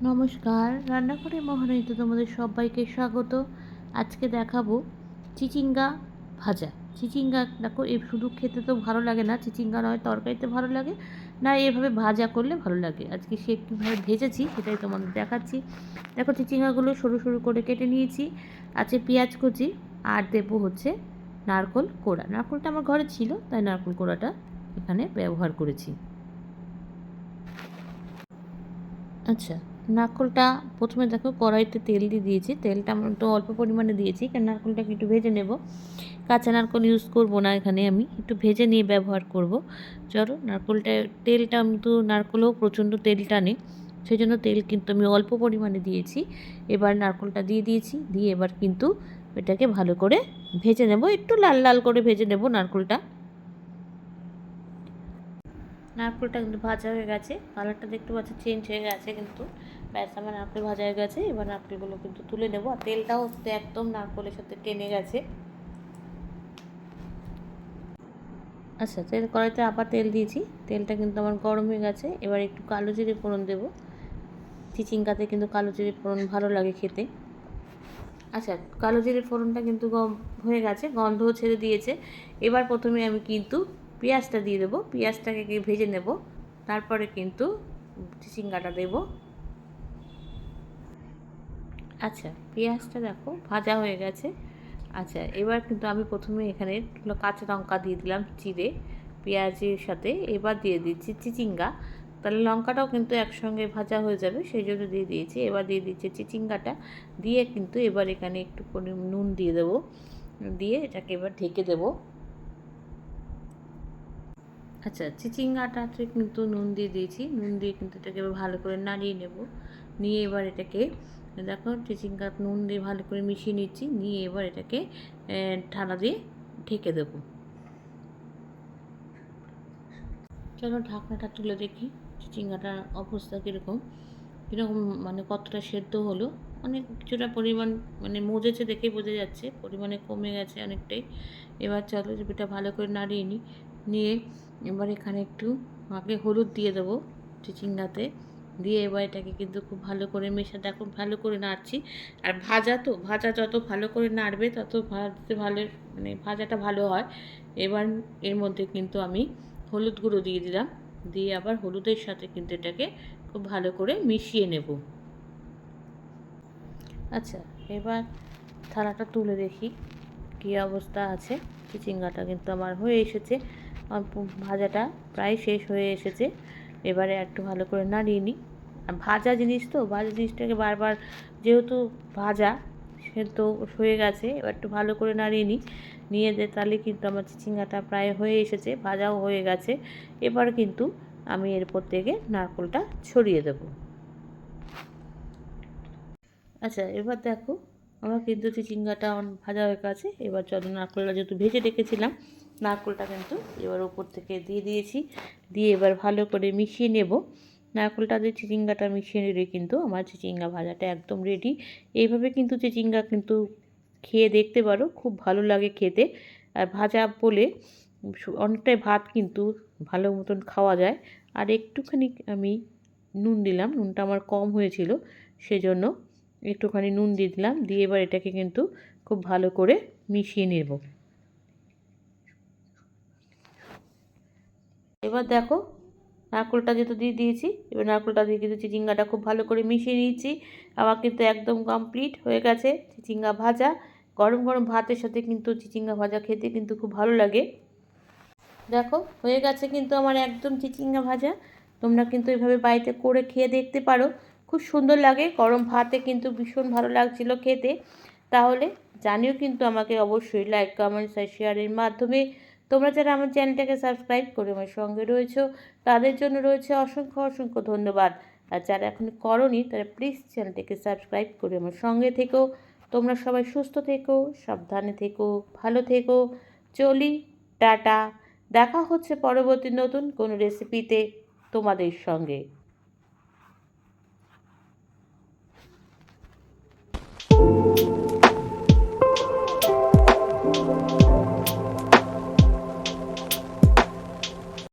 নমস্কার, রান্নাঘরে মহারানীতে তোমাদের সবাইকে স্বাগত। আজকে দেখাবো চিচিঙ্গা ভাজা। চিচিঙ্গা দেখো, শুধু খেতে তো ভালো লাগে না, চিচিঙ্গা নয় তরকারিতে ভালো লাগে না, এভাবে ভাজা করলে ভালো লাগে। আজকে সে কীভাবে ভেজেছি সেটাই তোমাদের দেখাচ্ছি। দেখো, চিচিঙ্গাগুলো সরু সরু করে কেটে নিয়েছি। আছে পেঁয়াজ কুচি, আর দেবো হচ্ছে নারকোল কোড়া। নারকোলটা আমার ঘরে ছিল, তাই নারকোল কোড়াটা এখানে ব্যবহার করেছি। আচ্ছা, নারকোলটা প্রথমে দেখো কড়াইতে তেল দিয়ে দিয়েছি। তেলটা আমরা একটু অল্প পরিমাণে দিয়েছি, কারণ নারকোলটাকে একটু ভেজে নেব। কাঁচা নারকোল ইউজ করব না, এখানে আমি একটু ভেজে নিয়ে ব্যবহার করব। চলো, তেলটা কিন্তু নারকোলেও প্রচণ্ড তেল টানে, সেই জন্য তেল কিন্তু আমি অল্প পরিমাণে দিয়েছি। এবার নারকোলটা দিয়ে দিয়েছি, দিয়ে এবার কিন্তু এটাকে ভালো করে ভেজে নেব। একটু লাল লাল করে ভেজে নেব নারকোলটা। নারকেলটা কিন্তু ভাজা হয়ে গেছে, কালারটা দেখতে পাচ্ছি চেঞ্জ হয়ে গেছে, কিন্তু ব্যাস আমার নারকেল ভাজা হয়ে গেছে। এবার নারকেলগুলো কিন্তু তুলে নেব, আর তেলটাও একদম নারকেলের সাথে টেনে গেছে। আচ্ছা, কড়াইতে আবার তেল দিয়েছি, তেলটা কিন্তু আমার গরম হয়ে গেছে। এবার একটু কালো জিরে ফোড়ন দেবো। চিচিঙ্গাতে কিন্তু কালো জিরে ফোড়ন ভালো লাগে খেতে। আচ্ছা, কালো জিরে ফোড়নটা কিন্তু হয়ে গেছে, গন্ধও ছেড়ে দিয়েছে। এবার প্রথমে আমি কিন্তু পেঁয়াজটা দিয়ে দেবো, পেঁয়াজটাকে ভেজে নেব, তারপরে কিন্তু চিচিঙ্গাটা দেবো। আচ্ছা, পেঁয়াজটা দেখো ভাজা হয়ে গেছে। আচ্ছা, এবার কিন্তু আমি প্রথমে এখানে কাঁচা লঙ্কা দিয়ে দিলাম চিড়ে পেঁয়াজের সাথে। এবার দিয়ে দিচ্ছি চিচিঙ্গা, তাহলে লঙ্কাটাও কিন্তু একসঙ্গে ভাজা হয়ে যাবে, সেই জন্য দিয়ে দিয়েছি। এবার দিয়ে দিচ্ছি চিচিঙ্গাটা, দিয়ে কিন্তু এবার এখানে একটু নুন দিয়ে দেবো, দিয়ে এটাকে এবার ঢেকে দেবো। আচ্ছা, চিচিঙ্গাটাতে কিন্তু নুন দিয়ে দিয়েছি, নুন দিয়ে কিন্তু এটাকে এবার ভালো করে নাড়িয়ে নেব। নিয়ে এবার এটাকে দেখো চিচিঙ্গা নুন দিয়ে ভালো করে মিশিয়ে নিচ্ছি, নিয়ে এবার এটাকে ঢাকা দিয়ে ঢেকে দেবো। চলো ঢাকনাটা তুলে দেখি চিচিঙ্গাটার অবস্থা কীরকম, মানে কতটা সেদ্ধ হলো। অনেক কিছুটা পরিমাণ মানে মজেছে, দেখেই বোঝা যাচ্ছে পরিমাণে কমে গেছে অনেকটাই। এবার চলো এটা ভালো করে নাড়িয়ে নিই, নিয়ে এবার এখানে একটু আগে হলুদ দিয়ে দেবো চিচিঙ্গাতে, দিয়ে এবার এটাকে কিন্তু খুব ভালো করে দেখো ভালো করে নাড়ছি। আর ভাজা যত ভালো করে নাড়বে তত ভাজতে ভালো, মানে ভাজাটা ভালো হয়। এবার এর মধ্যে কিন্তু আমি হলুদ গুঁড়ো দিয়ে দিলাম, দিয়ে আবার হলুদের সাথে কিন্তু এটাকে খুব ভালো করে মিশিয়ে নেব। আচ্ছা, এবার থালাটা তুলে দেখি কী অবস্থা আছে। চিচিঙ্গাটা কিন্তু আমার হয়ে এসেছে, ভাজাটা প্রায় শেষ হয়ে এসেছে। এবারে একটু ভালো করে নাড়িয়ে নিই। ভাজা জিনিস তো, ভাজা জিনিসটাকে বারবার, যেহেতু ভাজা সেদ্ধ হয়ে গেছে, এবার একটু ভালো করে নাড়িয়ে নিই, নিয়ে তাহলে কিন্তু আমার চিচিঙ্গাটা প্রায় হয়ে এসেছে, ভাজাও হয়ে গেছে। এবার কিন্তু আমি এরপর থেকে নারকেলটা ছড়িয়ে দেব। আচ্ছা, এবার দেখো আমার কিন্তু চিচিঙ্গাটা ভাজা হয়ে গেছে। এবার চলো নারকেলটা যেহেতু ভেজে রেখেছিলাম, নারকেলটা কিন্তু এবার ওপর থেকে দিয়ে দিয়েছি, দিয়ে এবার ভালো করে মিশিয়ে নেব। নারকেলটা দিয়ে চিচিঙ্গাটা মিশিয়ে নিলে কিন্তু আমার চিচিঙ্গা ভাজাটা একদম রেডি। এইভাবে কিন্তু চিচিঙ্গা কিন্তু খেয়ে দেখতে পারো, খুব ভালো লাগে খেতে। আর ভাজা বলে অনেকটাই ভাত কিন্তু ভালো মতন খাওয়া যায়। আর একটুখানি আমি নুন দিলাম, নুনটা আমার কম হয়েছিল, সেজন্য একটুখানি নুন দিয়ে দিলাম, দিয়ে এবার এটাকে কিন্তু খুব ভালো করে মিশিয়ে নেব। এবার দেখো নারকেলটা যেহেতু দিয়ে দিয়েছি, এবার নারকেলটা দিয়ে কিন্তু চিচিঙ্গাটা খুব ভালো করে মিশিয়ে নিয়েছি। আমার কিন্তু একদম কমপ্লিট হয়ে গেছে চিচিঙ্গা ভাজা। গরম গরম ভাতের সাথে কিন্তু চিচিঙ্গা ভাজা খেতে কিন্তু খুব ভালো লাগে। দেখো হয়ে গেছে কিন্তু আমার একদম চিচিঙ্গা ভাজা। তোমরা কিন্তু এভাবে বাড়িতে করে খেয়ে দেখতে পারো, খুব সুন্দর লাগে। গরম ভাতে কিন্তু ভীষণ ভালো লাগছিল খেতে। তাহলে জানিও কিন্তু আমাকে অবশ্যই লাইক কমেন্টস আর শেয়ারের মাধ্যমে। তোমরা যারা আমার চ্যানেলটাকে সাবস্ক্রাইব করে আমার সঙ্গে রয়েছো তাদের জন্য রয়েছে অসংখ্য অসংখ্য ধন্যবাদ। আর যারা এখন করোনি তারা প্লিজ চ্যানেলটাকে সাবস্ক্রাইব করে আমার সঙ্গে থেকো। তোমরা সবাই সুস্থ থেকো, সাবধানে থেকো, ভালো থেকো। চলি, টাটা। দেখা হচ্ছে পরবর্তী নতুন কোনো রেসিপিতে তোমাদের সঙ্গে।